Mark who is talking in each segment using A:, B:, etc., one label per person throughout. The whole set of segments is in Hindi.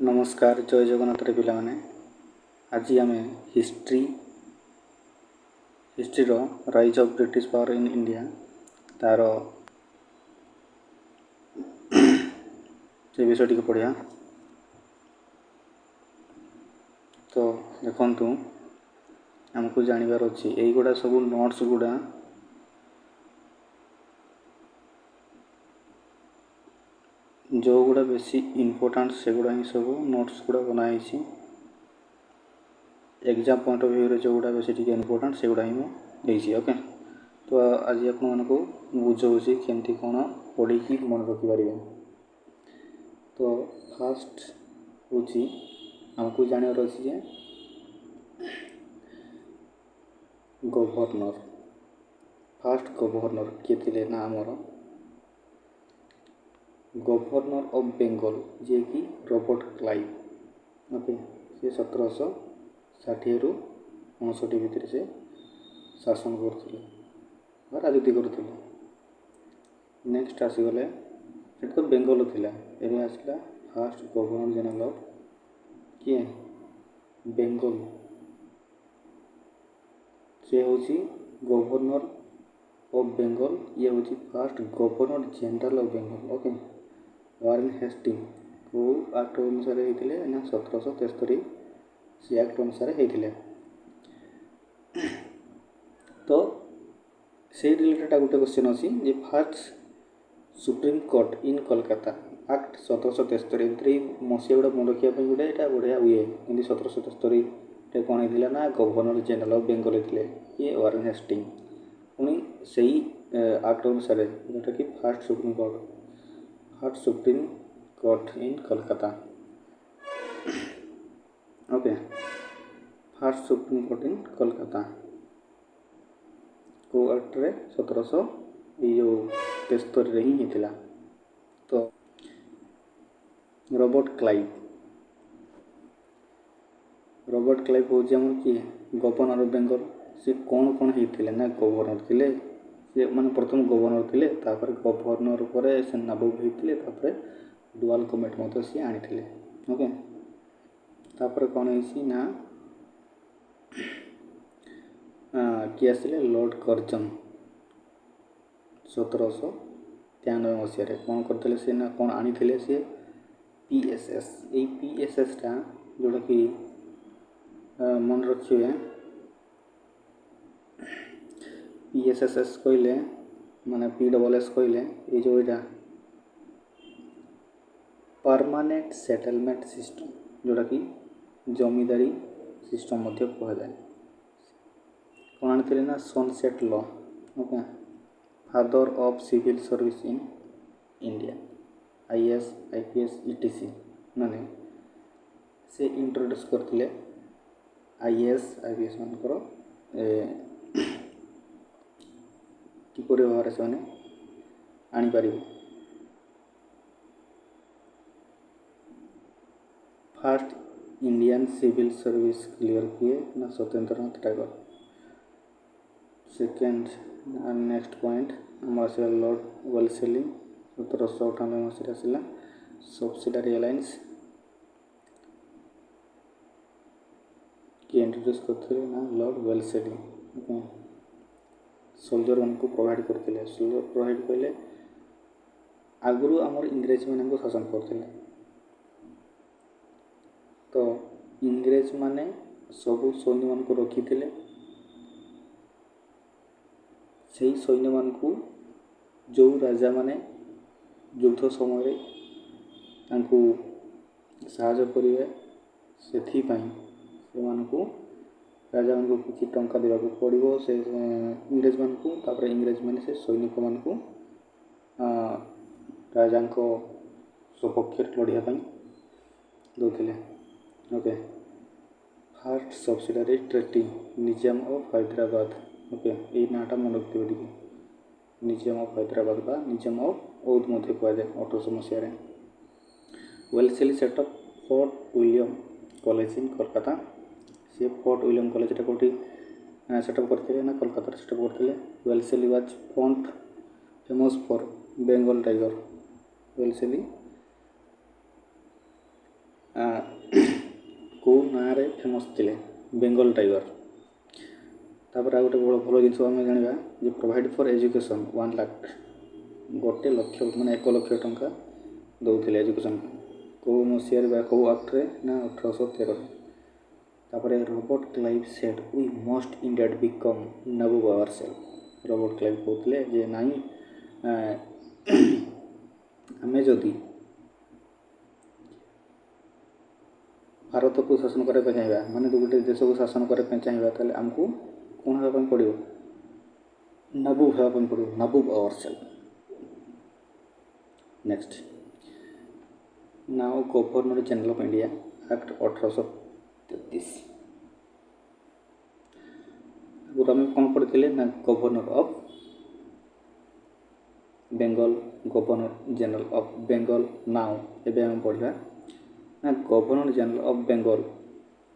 A: नमस्कार जय जगन्नाथ रे पिला माने आज आम history rise of British power in India तार से विषय टी पढ़िया। तो देखु आमको जानवर अच्छी यहीगुड़ा सब नोट्स गुड़ा जो गुड़ा बेसी इम्पोर्टाट से गुड़ा ही सब नोट्स गुड़ा बनाई एग्जाम पॉइंट ऑफ व्यू जो गुड़ा बेसी टी इम्पोर्टाट से गुड़ा ही मुझे ओके। तो आज आपण को बुझाऊँगी केमती कौन पढ़ी मन रखिपारे। तो फास्ट हूँ आमको जानवर अच्छी जे गवर्नर फास्ट गवर्नर किए थे ना आमर गवर्नर ऑफ बेंगल जे कि रॉबर्ट क्लाइव ओके। से 1760 रु 59 भितर से शासन करते राजनीति करते। नेक्स्ट आसीगले तो बेंगल थिला एबे आसला फास्ट गवर्नर जनरल ऑफ किए बेंगल से हूँ गवर्नर ऑफ बेंगल ये हूँ first governor general of Bengal okay. Warren Hasting को एक्ट अनुसार होते ना 1773 से एक्ट अनुसार होते। तो से रिलेटेड गोटे क्वेश्चन अच्छी जे fast supreme court in Kolkata act 1773 मसीहा गुड़ा मन रखापी गोटे यहाँ बढ़िया हुए कि 1773 कौन होता ना गवर्नर जनरल ऑफ बेंगल होते ये वारेन हेस्टिंग पुणी से एक्ट अनुसार जोटा कि first supreme court in Kolkata okay. First supreme court in Kolkata को एक्ट रे 1773 ही होता। तो रॉबर्ट क्लाइव हूँ आम किए गवर्नर ऑफ बेंगल से कौन होते ना गवर्नर थे से माने प्रथम गवर्नर थे गवर्नर पर से नवाब होते डुआल कमेट सी आनी ओके। तापर कौन है किए आसिले लॉर्ड कर्जन 1793 मसीह कौन करते से ना कौन आनी सी पीएसएस ये पीएसएसटा जोटा कि मन रखिए पीएसएसएस कहले माने पीडब्ल्यूएस कहले ये जो यहाँ परमानेंट सेटलमेंट सिस्टम जोटा कि जमींदारी सिस्टम कहुए कौन आनी ना sunset law okay. Father of civil service in India IAS IPS etc माने से इंट्रोड्यूस करते आईएएस आईपीएस मानकर किपरि भाव से आनीपर। First Indian civil service clear किए ना Satyendranath Tagore. Second next point आम आसला लॉर्ड वेल्लेस्ली 1798 मसीह आसला सब्सिडारी अलायंस कि इंट्रोड्यूस करते ना लॉर्ड वेल्लेस्ली ओके। सोल्जर मान को प्रोवाइड करते सोल्जर प्रोवाइड कले आगु आमर इंग्रेज मान शासन करते। तो इंग्रेज माने सबू सैन्य मान को रखी से सैन्य मान को जो राजा माने युद्ध समय साहाय्य करेंगे से राजा मान को किसी टंका देवाक पड़ो से इंग्रेज मान को तापर इंग्रेज माने से सैनिक मान को राजा सपक्ष लड़ाई दौले okay. First subsidiary treaty Nizam of Hyderabad okay ये नाटा मन रखिए टी निजाम ऑफ हैदराबाद बा निजाम ऑफ औध मध्य कहुए 1800 मसीह। Wellesley set up Fort William College in Kolkata से फोर्ट विलियम कॉलेज कौटी सेटअप करते ना कोलकाता सेटअप करते। Wellesley was famous for Bengal tiger Wellesley କେଉଁ ନାଁରେ ଫେମସ୍ ଥିଲେ? ବେଙ୍ଗଲ ଟାଇଗର। ତାପରେ ଆଉ ଗୋଟେ ଭଲ ଜିନିଷ ଆମେ ଜାଣିବା ଯେ ପ୍ରୋଭାଇଡ଼ ଫର୍ ଏଜୁକେସନ୍ 1 ଲାଖ, 1 ଲକ୍ଷ ମାନେ 1 ଲକ୍ଷ ଟଙ୍କା ଦେଉଥିଲେ ଏଜୁକେସନ୍। କେଉଁ ମସିହାରେ ବା କେଉଁ ଆକ୍ଟରେ? ନା 1813। ତାପରେ Robert Clive said we must indeed become nawab our self. Robert Clive କହୁଥିଲେ ଯେ ନାଇଁ ଆମେ ଯଦି ଭାରତକୁ ଶାସନ କରିବା ପାଇଁ ଚାହିଁବା, ମାନେ ଗୋଟେ ଦେଶକୁ ଶାସନ କରିବା ପାଇଁ ଚାହିଁବା, ତାହେଲେ ଆମକୁ କ'ଣ ହେବା ପାଇଁ ପଡ଼ିବ? ନବୁବ ହେବା ପାଇଁ ପଡ଼ିବ, nawab our self. Next, now governor general of India act 1833। ଆଗରୁ ଆମେ କ'ଣ ପଢ଼ିଥିଲେ? ନା governor of Bengal, governor general of Bengal. Now ଏବେ ଆମେ ପଢ଼ିବା ନା governor general of Bengal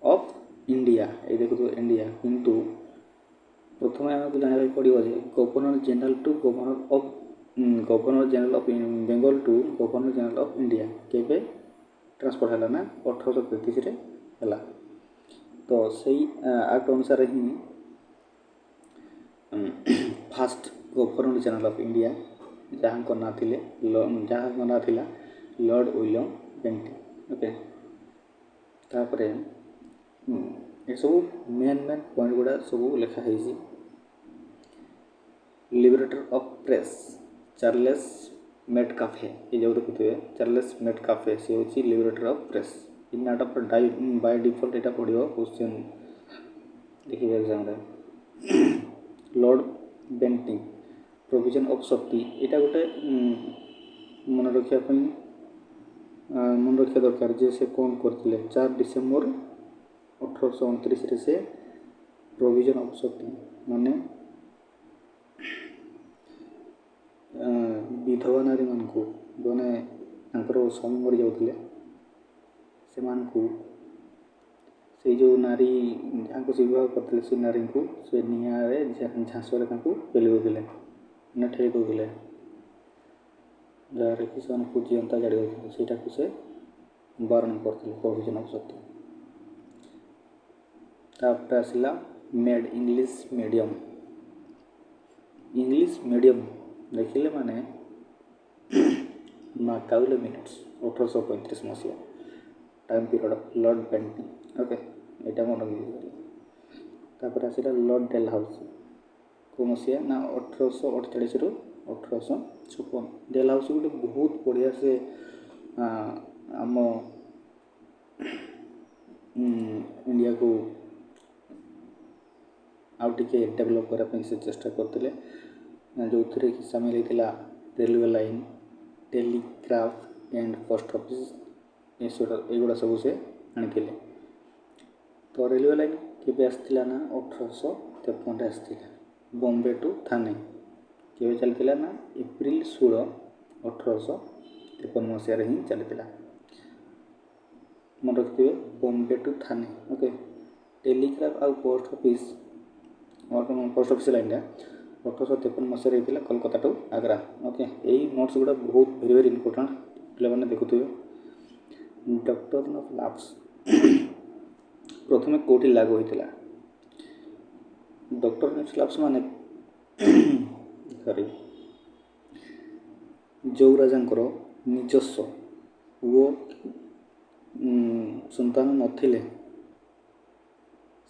A: of India. ଏଇ ଦେଖୁଥିବ ଇଣ୍ଡିଆ, କିନ୍ତୁ ପ୍ରଥମେ ଆମକୁ ଜାଣିବାକୁ ପଡ଼ିବ ଯେ governor general to governor of governor general of Bengal to governor general of India କେବେ ଟ୍ରାନ୍ସଫର୍ ହେଲା? ନା 1833ରେ ହେଲା। ତ ସେଇ ଆକ୍ଟ ଅନୁସାରେ ହିଁ first governor general of India ଯାହାଙ୍କ ନାଁ ଥିଲା ଲର୍ଡ଼ ୱିଲିୟମ୍ ବେଣ୍ଟିଂ। ଓକେ, ତାପରେ ଏସବୁ ମେନ୍ ପଏଣ୍ଟ ଗୁଡ଼ା ସବୁ ଲେଖା ହେଇଛି। ଲିବରେଟର ଅଫ୍ ପ୍ରେସ୍ ଚାର୍ଲେସ୍ ମେଟକାଫେ। ଏ ଯେଉଁ ଦେଖୁଥିବେ ଚାର୍ଲେସ୍ ମେଟକାଫେ, ସେ ହେଉଛି ଲିବରେଟର ଅଫ୍ ପ୍ରେସ୍। ଏ ନାଁଟା ବାଇ ଡିଫଲ୍ଟ ଏଇଟା ପଡ଼ିବ କ୍ୱେଶ୍ଚନ୍ ଦେଖିବେ ଏକ୍ଜାମ୍ରେ। ଲର୍ଡ଼ ବେଣ୍ଟିଂ ପ୍ରୋଭିଜନ୍ ଅଫ୍ ଶକ୍ତି, ଏଇଟା ଗୋଟେ ମନେ ରଖିବା ଦରକାର ଯେ ସେ କ'ଣ କରିଥିଲେ। 4 ଡିସେମ୍ବର 1829ରେ ସେ ପ୍ରୋଭିଜନ୍ ଅଫ୍ ଶକ୍ତି ମାନେ ବିଧବା ନାରୀମାନଙ୍କୁ, ଜଣେ ତାଙ୍କର ସ୍ୱାମୀ ମରିଯାଉଥିଲେ, ସେମାନଙ୍କୁ ସେଇ ଯେଉଁ ନାରୀ ଯାହାଙ୍କୁ ସେ ବିବାହ କରିଥିଲେ ସେ ନାରୀଙ୍କୁ ସେ ନିଆଁରେ ଝାଂସରେ ତାଙ୍କୁ ପେଲି ଦେଉଥିଲେ, ମାନେ ଠେଲି ଦେଉଥିଲେ, ଯାହାରେ କି ସେମାନଙ୍କୁ ଜିଅନ୍ତା ଜାଳି ଦେଉଥିଲେ। ସେଇଟାକୁ ସେ ବାରଣ କରିଥିଲେ, ପ୍ରୋଭିଜନ୍ ଅଫ୍ ଶକ୍ତି। ତାପରେ ଆସିଲା made English medium. English medium ଦେଖିଲେ ମାନେ ମାକାଉଲେ ମିନିଟ୍ସ 1835 ମସିହା time period lord Banting. Okay, ଏଇଟା ମନେ ରଖିଦେଇଥିଲି। ତାପରେ ଆସିଲା ଲର୍ଡ଼ ଡେଲ୍ ହାଉସ୍। କେଉଁ ମସିହା? ନା 1848ରୁ 1856। ଡେଲ୍ ହାଉସ୍ ଗୋଟେ ବହୁତ ବଢ଼ିଆ ସେ ଆମ ଇଣ୍ଡିଆକୁ ଆଉ ଟିକେ ଡେଭଲପ୍ କରିବା ପାଇଁ ସେ ଚେଷ୍ଟା କରିଥିଲେ, ଯେଉଁଥିରେ କି ସାମିଲ ହେଇଥିଲା railway line, Telegraph and post office, ଏଗୁଡ଼ା ସବୁ ସେ ଆଣିଥିଲେ। ତ ରେଲୱେ ଲାଇନ୍ କେବେ ଆସିଥିଲା? ନା 1853ରେ ଆସିଥିଲା। ବମ୍ବେ ଟୁ ଥାନେ କେବେ ଚାଲିଥିଲା? ନା ଏପ୍ରିଲ 16, 1853 ମସିହାରେ ହିଁ ଚାଲିଥିଲା। ମନେ ରଖିଥିବେ Bombay to Thane. Okay, telegraph ଆଉ ପୋଷ୍ଟ ଅଫିସ୍ ଲାଇନ୍ଟା 1853 ମସିହାରେ ହେଇଥିଲା କୋଲକାତା ଟୁ ଆଗ୍ରା। ଓକେ, ଏଇ ନୋଟ୍ସ ଗୁଡ଼ା ବହୁତ ଭେରି ଇମ୍ପୋର୍ଟାଣ୍ଟ, ପିଲାମାନେ ଦେଖୁଥିବେ। ଡକ୍ଟରିନ୍ ଅଫ୍ ଲାପ୍ସ ପ୍ରଥମେ କେଉଁଠି ଲାଗୁ ହୋଇଥିଲା? ଡକ୍ଟରିନ୍ ଅଫ୍ ଲାପ୍ସ ମାନେ ଯେଉଁ ରାଜାଙ୍କର ନିଜସ୍ୱ ପୁଅ ସନ୍ତାନ ନଥିଲେ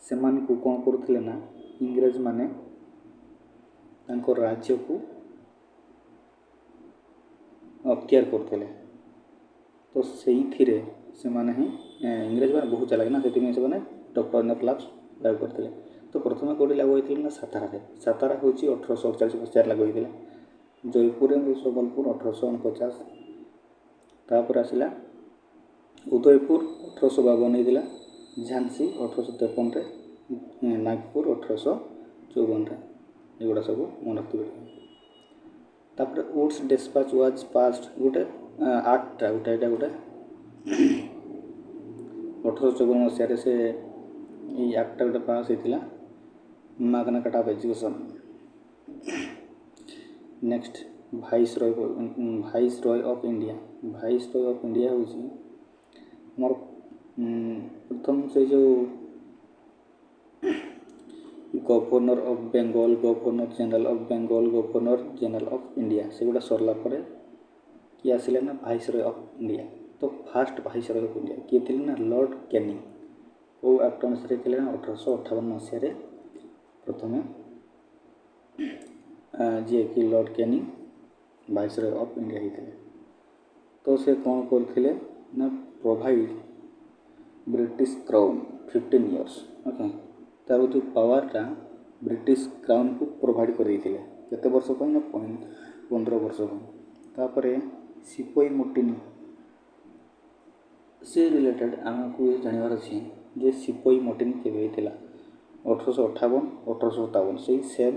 A: ସେମାନଙ୍କୁ କ'ଣ କରୁଥିଲେ? ନା ଇଂରେଜମାନେ ତାଙ୍କ ରାଜ୍ୟକୁ ଅକ୍ତିଆର କରୁଥିଲେ। ତ ସେଇଥିରେ ସେମାନେ ହିଁ ଇଂରେଜମାନେ ବହୁତ ଚାଲାକ ନା, ସେଥିପାଇଁ ସେମାନେ ଡକ୍ଟରିନ୍ ଅଫ୍ ଲାପ୍ସ ଲାଗୁ କରିଥିଲେ। ତ ପ୍ରଥମେ କେଉଁଠି ଲାଗୁ ହୋଇଥିଲା? ନା ସାତାରାରେ। ସାତାରା ହେଉଛି 1848 ମସିହାରେ ଲାଗୁ ହୋଇଥିଲା। ଜୟପୁର ଏବଂ ସମ୍ବଲପୁର 1849। ତାପରେ ଆସିଲା ଉଦୟପୁର 1852 ହେଇଥିଲା, ଝାନ୍ସୀ 1853ରେ, ନାଗପୁର 1854ରେ। ଏଗୁଡ଼ା ସବୁ ମନେ ରଖିବେ। ତାପରେ ଉଡ୍ସ ଡେସ୍ପାଚ୍ ୱାଜ୍ ପାସ୍ଡ, ଗୋଟେ ଆକ୍ଟଟା ଏଇଟା ଗୋଟେ 1854 ମସିହାରେ ସେ ଏଇ ଆକ୍ଟଟା ଗୋଟେ ପାସ୍ ହେଇଥିଲା, Magna Carta of education. Next, viceroy of India. Viceroy of India ହେଉଛି ଆମର प्रथम से जो governor of Bengal, governor general of Bengal, governor general of India सेगुड़ा सरला पर किए आसिले ना भाइसरय ऑफ इंडिया। तो फास्ट भाइसरय ऑफ इंडिया किए थे ना लॉर्ड कैनिंग। वो एक्ट अनुसार थे ना 1858 मसीह प्रथम जी कि लॉर्ड कैनिंग भाइसरय ऑफ इंडिया होते। तो से कौन करते ना provide British crown 15 years. Okay, तार जो पावरटा ब्रिटिश क्राउन को प्रोवाइड कर केते वर्ष ना 15 वर्ष। तापर सिपोई मोटिनी से रिलेटेड आमको जानवर अच्छी जे सिपोई मोटिनी केवे होता 1858 1857 से सेम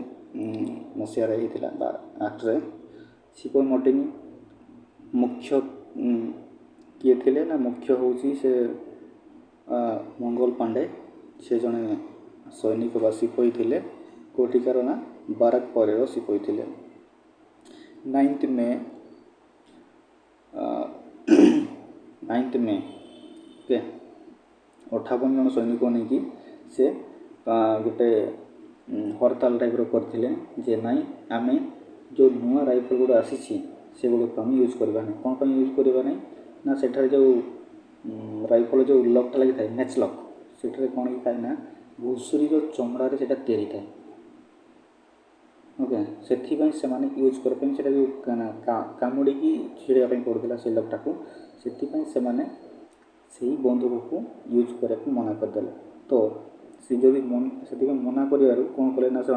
A: मसीह होता आक्ट्रे। सिपोई मोटिनी मुख्य किए थे ना मुख्य हूँ से मंगल पांडे से जड़े सैनिक बा सिपोई थे कोटिकार ना बाराक पर सिपोई थे। 9 मे 9 मे ओके 58 जन सैनिक नहीं से गोटे हड़ताल टाइप करते जे नाई आम जो नुआ राइफल गुड़ा आसी से गुड़ा आम यूज करवा नहीं। कौन पर यूज करवा नहीं ना सेठार जो राइफल जो लकटा लगी था मैच लक से कौन कि थाए ना घुषुरी चमड़ार से तैयारी थाए। ओके से माने यूज करते जो कामुड़ी छिड़ा पड़ता से लकटा को से माने से बंदूक को यूज करने मना करदे। तो सी जो से मना कर कौन कले ना से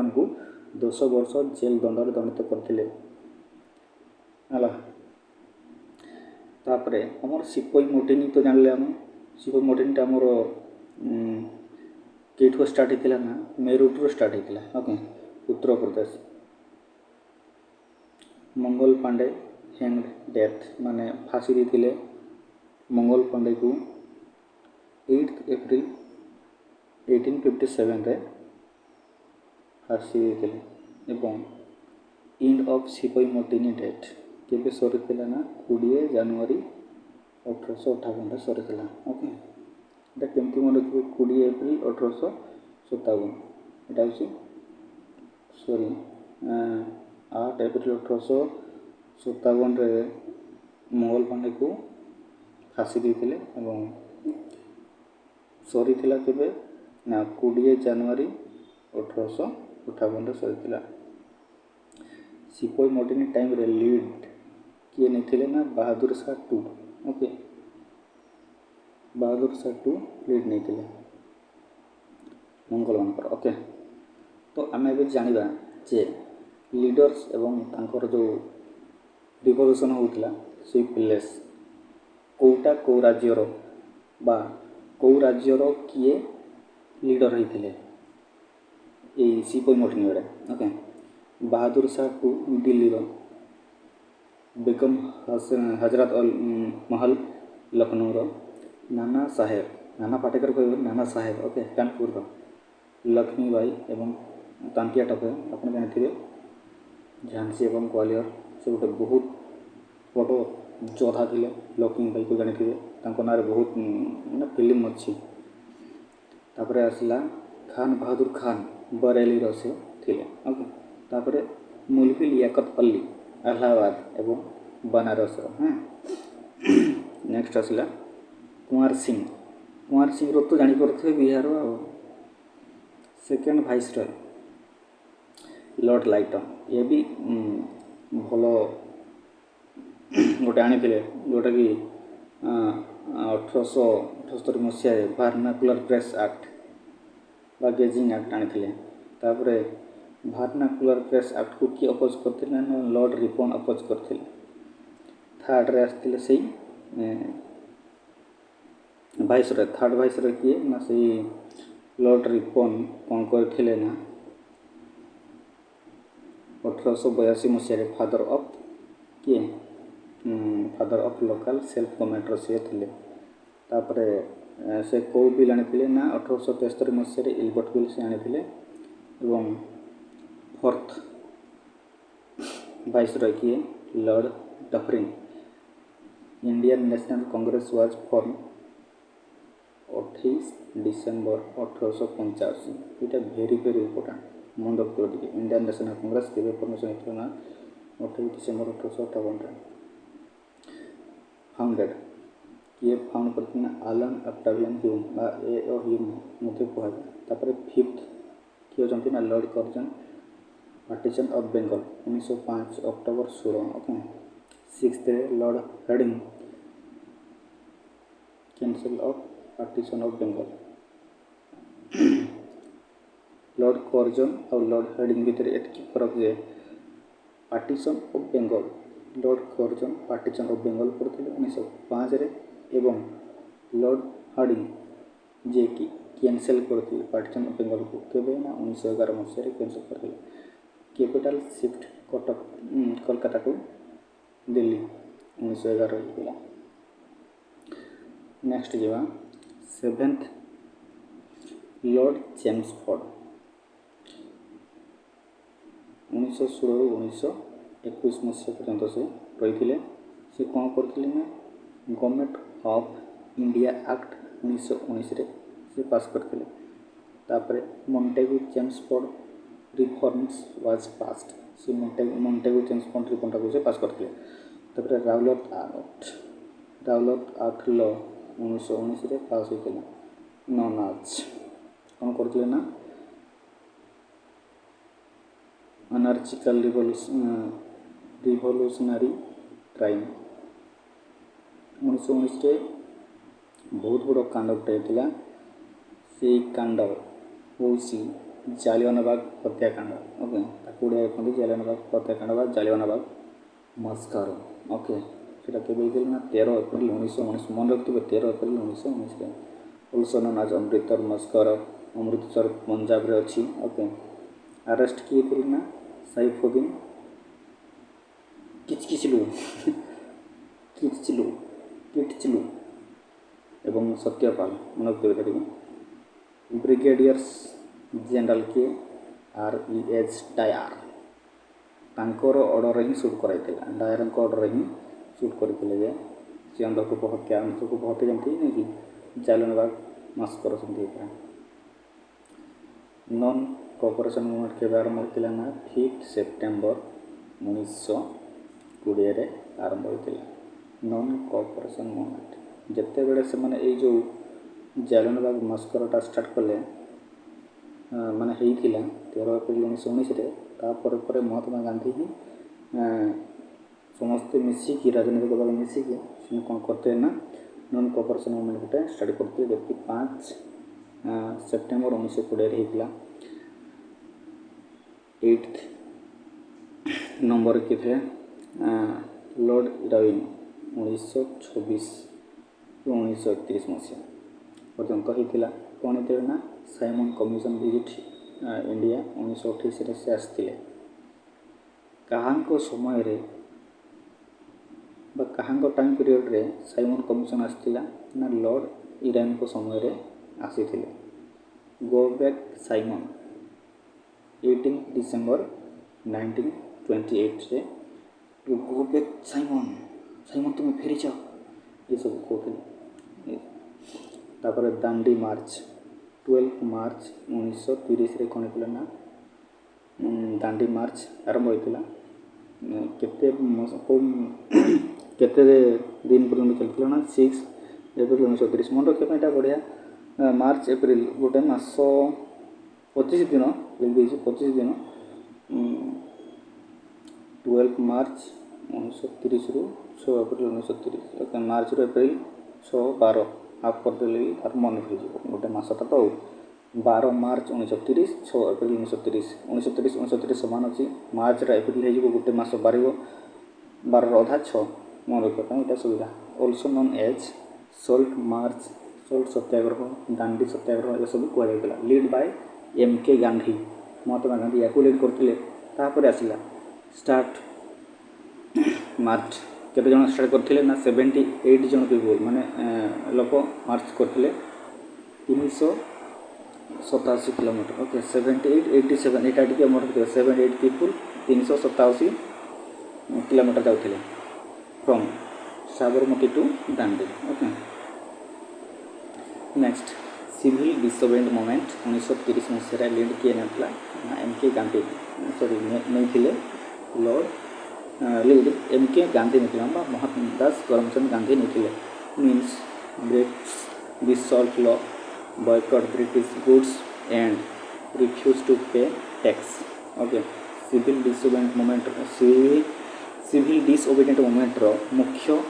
A: 10 वर्ष जेल दंड दंडित करते। तापर आमर सिपोई मोटिनी तो जानले आम सिपोई मोटिनीटा आमर कईठू स्टार्ट होता ना मेरुटू स्टार्ट होता। Okay Uttar Pradesh Mangal Pandey hand death माने फांसी देते मंगल पांडे को 8 एप्रिल 1857 रे फांसी देते। इंड ऑफ सिपोई मोटिनी डेथ केबे सरी ना 20 जनवरी 1858 सरी। ओके ये केमती मन रखिए 20 एप्रिल 1857 यहाँ हूँ सॉरी 8 एप्रिल 1857 रे मंगल पांडे को फांसी देते सरी केबे ना 20 जनवरी 1858 सरी। सिपोई मोटिनी टाइम रे लीड किए नहीं ना बहादुर शाह 2। ओके बहादुर शाह 2 लीड नहीं थे मंगल मान। ओके तो आम ए जाना जे लीडर्स एवं तांकर जो रिवोल्यूशन होता से प्लेस कौटा कौ राज्यर बा कौ राज्यर किए लीडर होते ये सिपोई मोटिनी बेड़े। ओके बहादुर शाह 2 दिल्ली बेगम हजरत महल लखनऊ नाना साहेब नाना पाटेकर कह नाना साहेब। ओके कानपुर लक्ष्मी बाई एवं तांतिया टपे आप जानते झांसी एवं ग्वालियर से गोटे बहुत बड़ योद्धा थे लक्ष्मी बाई को जानते ना बहुत मैंने फिल्म अच्छी। तापर आसला खान बहादुर खान बरेली से थे। ओके तापर मुलकी लियाकत अली इलाहाबाद एवं बनारस। हाँ नेक्स्ट आसला कुंवर सिंह रो तो जापर बिहार सेकेंड भाइसरय लॉर्ड लाइटन ये भी भल गोटे आनी जोटा कि 1878 मसीह वर्नाकुलर प्रेस एक्ट बा गेजिंग एक्ट आनी। तापर वर्नाकुलर प्रेस एक्ट को किए अपोज करते ना लॉर्ड रिपन अपोज करते। थर्ड रे आसते से भाइसरय थर्ड भाइसरय किए ना से लॉर्ड रिपन कौन करते ना 1882 मसीह फादर ऑफ किए father of local self government सी थे। तापर से कौ बिल आनी ना 1873 मसीह इलबर्ट बिल से आनी। फोर्थ भाइसरय किए Lord Dufferin Indian national Congress was form 28 December 1885 এটা ভেরি ভেরি ইম্পর্ଟାଣ୍ଟ ମନେ ରଖିଥିବ ଟିକେ ଇଣ୍ଡିଆନ୍ ନ୍ୟାସନାଲ୍ କଂଗ୍ରେସ କେବେ ଫର୍ମେସନ୍ ହେଇଥିଲା ନା 28 ଡିସେମ୍ବର 1858 फाउंडेड किए फाउंड करते Allan Octavian Hume A Hume मध्य कहुए तापर फिफ्थ किए होती ना lord Curzon partition of Bengal 1905 October 16 okay sixth lord Hardinge cancel of partition of Bengal lord Curzon और लॉर्ड हेडिंग भितर एतकी फरक जे partition of Bengal lord Curzon partition of Bengal करते 1905 एवं लॉर्ड हार्डिंग जे कि कैंसल करते पार्टीशन ऑफ बेंगल को केवे ना 1911 मसीह कैंसल करते कैपिटल शिफ्ट कटक कोलकाता टू दिल्ली 1911 होता नेक्स्ट जावा सेवेंथ लॉर्ड चेम्सफोर्ड 1916 मसीहा पर्यंत से रही से कौन करते ना गवर्नमेंट ऑफ इंडिया एक्ट 1919 से पास करते तापर मॉन्टेगु चेम्सफोर्ड रिफॉर्म्स वाज पास्ड से मॉन्टेगु चेम्सफोर्ड रिफॉर्म से पास करते तापर राउलट एक्ट लॉ 1919 पास होता नॉन आज कौन करते ना अनार्चिकल रिवोल्यूशनरी क्राइम 1919 बहुत बड़ कांड होता से कांड हूँ जालियानवाग हत्याकांड ओके ओडिया कहते जालियानवाग हत्याकांड बा जालियानवाग मस्कर ओके से 13 एप्रिल 1919 मन रखिए 13 April 1919 also known as Amritsar मस्कर अमृतसर पंजाब रे अच्छी ओके अरेस्ट किए थे ना सैफुद्दीन किचलू एवं सत्यपाल मन रखिए ब्रिगेडियर्स जनरल के REH डायर तांकर ऑर्डर ही शूट कराई डायर ऑर्डर ही शूट करते सी अंधकूप हत्या अंधकूप हत्या जमती नहीं कि जालियानवाग मस्कर सेमती नॉन कोऑपरेशन मूवमेंट के आरंभ होता ना 5 सेप्टेम्बर 1920 आरंभ होता नॉन कोऑपरेशन मूवमेंट जिते बड़े से माने ये जो जालियानवाग मस्करटा स्टार्ट कले माने होता 13 एप्रिल 1919 तापर महात्मा गांधी ही समस्ते मिसिकी राजनीतिक दल मिसिकी कौन करते ना नॉन कोऑपरेशन मूवमेंट गोटे स्टार्ट करते जबकि 5 सेप्टेम्बर 1920 होता 8th नंबर के थे लॉर्ड इरविन 1926 1931 मसीहा पर्यंत होता कौन होते ना साइमन कमिशन विजिट इंडिया 1928 से आसते कहाँ समय कहाँ टाइम पीरियड रे साइमन कमिशन आसला ना लॉर्ड इरविन को समय आसी गो बैक साइमन 18 डिसेम्बर 1928 से गो बैक साइमन तुम्हें फेरी जाओ ये सब कहते तापर दांडी मार्च 12 मार्च 1930 रे कौन होता ना दांडी मार्च आरंभ होता केते दिन पर्यटन चलता ना 6 एप्रिल 1930 मन रखा बढ़िया मार्च एप्रिल गोटे मास 25 दिन लिखी 25 दिन 12 मार्च 1930 रु 6 एप्रिल 1930 ओके मार्च रु एप्रिल 6 12 हाफ करदे तार मन हो गोटे मसटा तो 12 मार्च 1930 6 एप्रिल 1930 समान अच्छी मार्च एप्रिल हो गोटे मस बार 12 अधा 6 मन रखा यहाँ सुविधा also known as salt march salt Satyagraha Dandi Satyagraha ये सब कहला lead by MK Gandhi Mahatma Gandhi या लीड करते आसला स्टार्ट मार्च केते जन स्टार्ट करते ना 78 जन पीपल माने लोक मार्च करते 387 किलोमीटर ओके 78 87 एटा टिके मोर 78 पीपल 387 किलोमीटर जाउथिले from Sabarmati to Dandi okay next civil disobedient movement 1930 मसीह लीड किए ना एम के गांधी सॉरी नहीं lord lead M K Gandhi नहीं महात्मादास करमचंद गांधी नहीं means break this salt law boycott British goods and refuse to pay tax okay civil disobedient movement civil disobedient movement रो मुख्य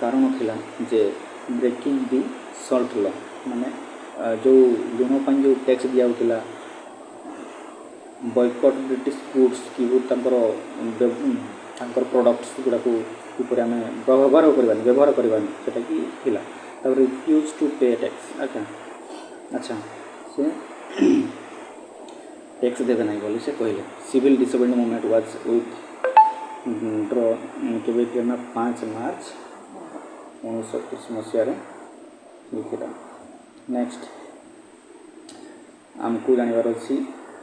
A: कारण थिला जे ब्रेकिंग दी सॉल्ट लॉ माने जो लुण जो टैक्स दिया होता बॉयकॉट ब्रिटिश गुड्स कि तांकर प्रोडक्ट्स गुड़ा किपर आम व्यवहार करवानी सेटा कि थिला तब रिफ्यूज टू पे टैक्स अच्छा से टैक्स देवे ना बोली से कहले civil disobedient movement was with ड्र के ना 5 मार्च 1930 मसीह लिखा नेक्स्ट आमको जानवर अच्छी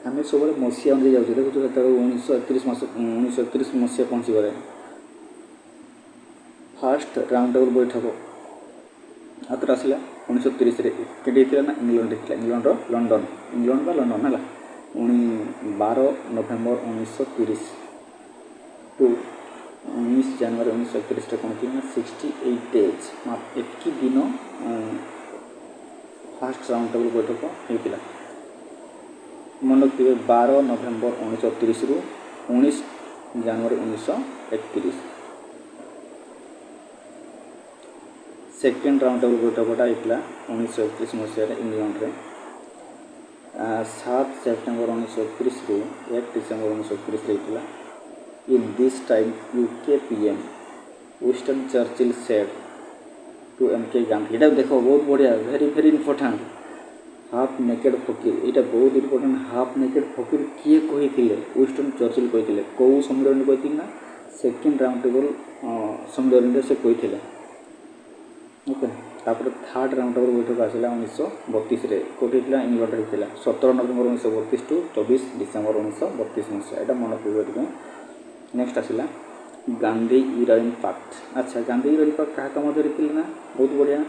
A: आम सब मसीहा अनुଯାୟୀ जाऊँ देखो से 1931 मसीहा पहुँचवे फास्ट राउंड टेबल बैठक आतर आसला 1930 के ना इंग्लैंड लंडन है 12 नवेम्बर 1930 टू 19 जनवरी 1931 कौन थी 68 डेज एक दिन फास्ट राउंड टेबल बैठक होता मन रखिए 12 नवेम्बर 1930 रु 19 जनवरी 1931 सेकेंड राउंड टेबल बैठकटा होता 1931 मसीह इंग्लैंड रे 7 सेप्टेम्बर 1931 रु 1 डिसेम्बर 1931 होता In this time, UK PM Winston Churchill said to MK Gandhi, इटा देखो बहुत बढ़िया वेरी इम्पोर्टेंट हाफ नेकेड फकीर इटा बहुत इम्पोर्टेंट हाफ नेकेड फकीर किए कही थिले विंस्टन चर्चिल कही कौ सम्मेलन कही ना सेकेंड राउंड टेबल सम्मेलन से कही ओके तापर थर्ड राउंड टेबल बैठक आसला 1932 कौटी इंग्लैंड होता 17 नवेम्बर 1932 टू 24 डिसेम्बर 1932 मसीहा यहाँ मन रखिए नेक्स्ट आसला गांधी यूरोइन पैक्ट अच्छा गांधी यूरोइन पैक्ट क्या मध्य ना बहुत बढ़िया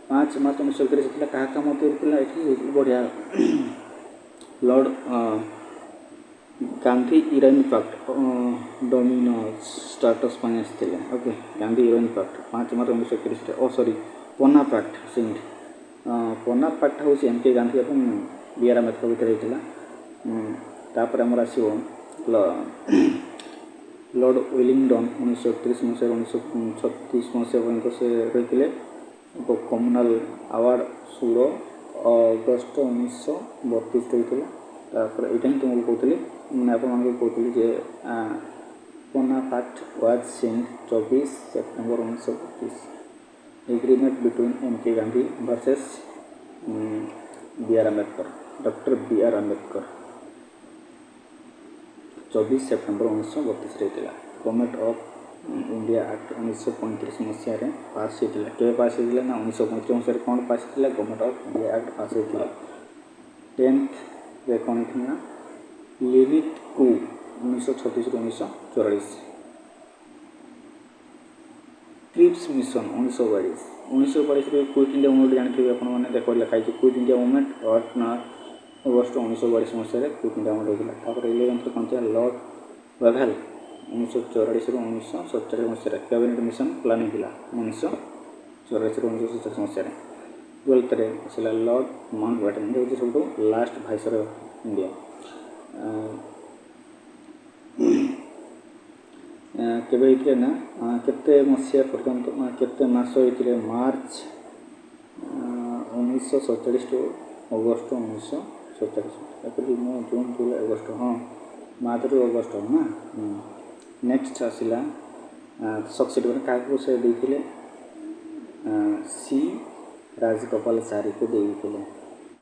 A: 5 मार्च 1931 क्या मध्य ये बढ़िया lord Gandhi Irwin pact dominion status आसते okay Gandhi Irwin pact 5 March 1931 oh sorry Poona pact सिंध पन्ना पैक्ट हूँ एम के गांधी और बी आर आम्बेडकर भितर होता आमर आसो लॉर्ड वेलिंगटन 1931 मसीह 1936 मसीह पर्यंत से रही कम्युनाल अवार्ड 16 अगस्ट 1932 होता यहाँ ही तुमको कहती कहती जे Poona pact was signed 24 September 1932 agreement between M K Gandhi versus B R Ambedkar doctor B R Ambedkar 24 September 1932 होता गवर्नमेंट ऑफ इंडिया एक्ट 1935 मसीह पास होता के पास होता ना 1935 मसीह कौन पास होता government of India act pass होता 10th कौन थी Linlithgow 1936 1944 Cripps mission 1942 quit India movement जानते हैं आपने देख लिखाई क्विट इंडिया मूवमेंट अगस्ट 1942 मसीह क्विट इंडिया मूवमेंट होता 11th कौन था लॉर्ड वेभेल 1944 1947 मसीह कैबिनेट मिशन प्लानिंग था 1944 1947 मसीह 12th आसला लॉर्ड माउंटबेटन ये हूँ सब लास्ट भाइसरय इंडिया केबे होते ना केते मसीहा पर्यंत केते मास होते March 1947 to August 1947 April May June July August हाँ मार्च टू अगस्ट ना नेक्स्ट आसला सक्सेड क्या से देते सी राजगोपाल चारी को देते